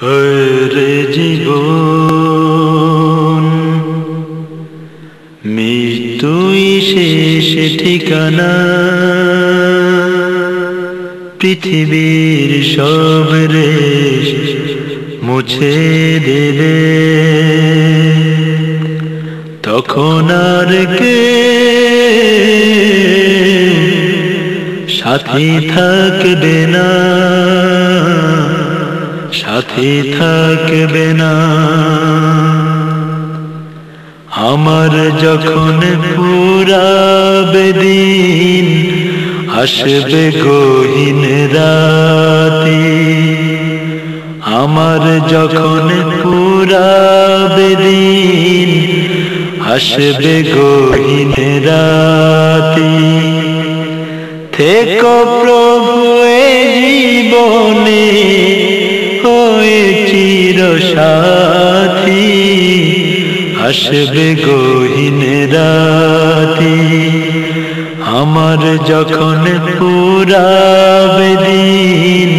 হরে জীবন মৃত্যুই শেষ ঠিকানা, পৃথিবীর সব রেশ মুছে দেবে, তখন আর কে সাথী থাকবে না, সাথী থাকবে না। আমার যখন ফুরাবে দিন, আসবে গহীন রাতি। আমার যখন ফুরাবে দিন, আসবে গহীন রাতি। থেকো প্রভু এ জীবনে হয়ে চির সাথী, আসবে গহীন রাতি। আমার যখন ফুরাবে দিন,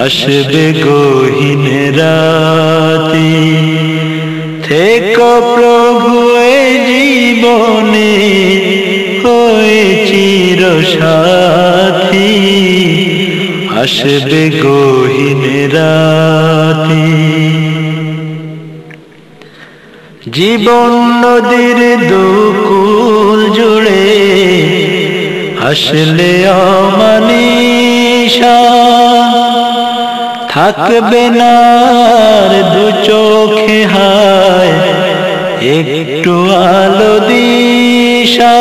আসবে গহীন রাতি। থেকো প্রভু এ জীবনে হয়ে চির সাথী, আসবে গহীন রাতি। জীবন নদীর দুকুল জুড়ে আসলে অমানিশা, থাকবে না আর দু চোখে হায় একটু আলো দিশা।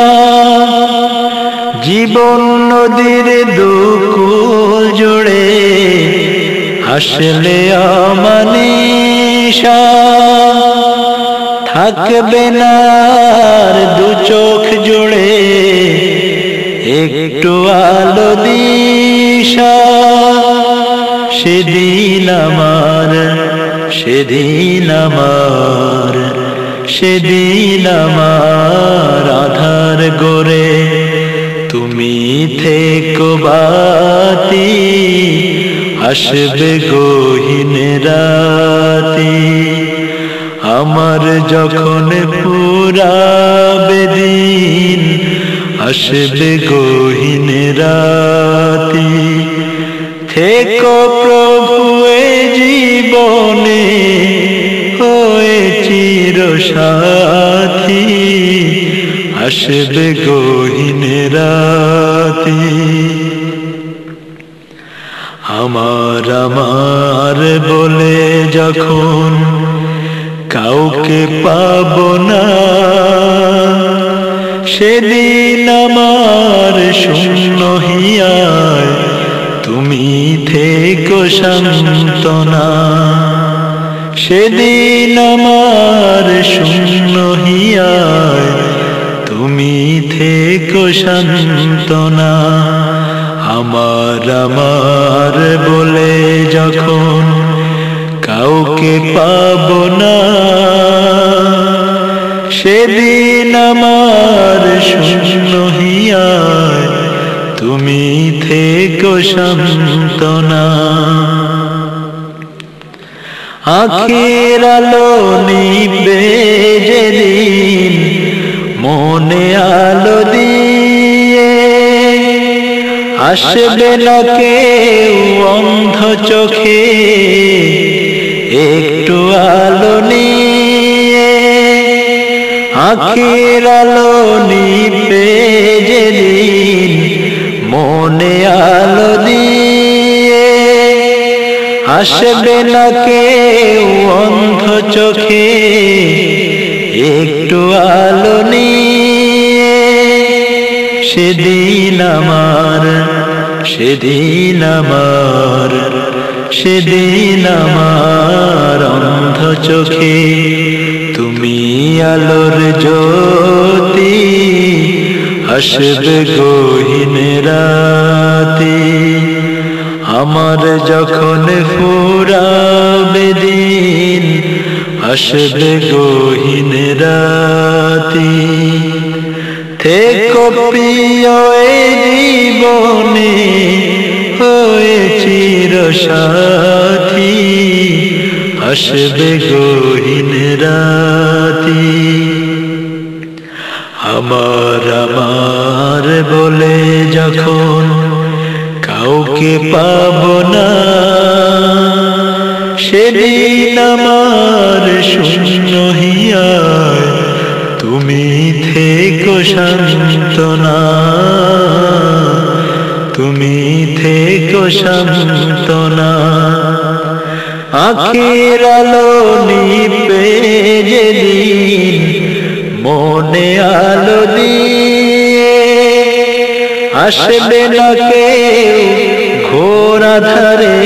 জীবন নদীর দুকুল জুড়ে আসলে অমানিশা, থাকবে না আর দু চোখ জুড়ে একটু আলো দিশা। সেদিন আমার, সেদিন আমার, সেদিন আমার আধার গোরে তুমি থেকো বাতি, আসবে গহীন রাতি। আমার যখন ফুরাবে দিন, আসবে গহীন রাতি। থেকো প্রভু এ জীবনে হয়ে চির সাথী, আসবে গহীন রাতি। আমার আমার বলে যখন কাউকে পাবো না, সেদিন আমার শূন্য হিয়ায় তুমি থেকো সান্ত্বনা। সেদিন আমার শূন্য হিয়ায় তুমি থেকো সান্ত্বনা। আমার আমার বলে যখন কাউকে পাবো না, সেদিন আমার শূন্য হিয়ায় তুমি থেকো সান্ত্বনা। আখির আলো নিবে যেদিন মনে আলো দিয়ে, আসবে না কেউ অন্ধ চোখে একটু আলো নিয়ে। আখির আলো নিবে যেদিন মনে আলো দিয়ে, আসবে না কেউ অন্ধ চোখে একটু আলো নিয়ে। সেদিন আমার, সেদিন আমার, সেদিন আমার অন্ধ চোখে তুমি আলোর জ্যোতি, আসবে গহীন রাতি। আমার যখন ফুরাবে দিন, আসবে গহীন রাতি। থেকো প্রিয় এ জীবনে হয়ে চির সাথী, আসবে গহীন রাতি। আমার আমার বলে যখন কাউকে পাবো না, সেদিন আমার শূন্য হিয়ায় তুমি থেকো সান্ত্বনা, তুমি থেকো সান্ত্বনা। আখির আলো নিবে যেদিন মনে আলো দিয়ে, আসবে না কেউ ঘোর আঁধারে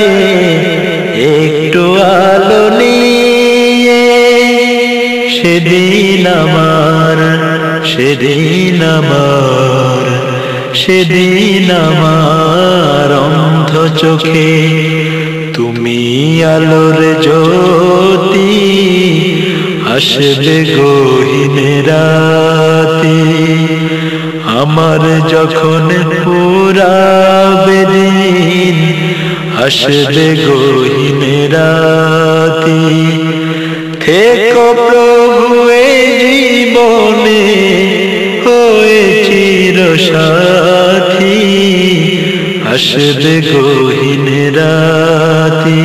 একটু আলো নিয়ে। সেদিন আমার, সেদিন আমার, সেদিন আমার অন্ধ চোখে তুমি আলোর জ্যোতি, আসবে গহীন রাতি। আমার যখন ফুরাবে দিন, আসবে গহীন রাতি। থেকো প্রভু এ জীবনে হয়ে চিরসাথী, আসবে গহীন রাতি।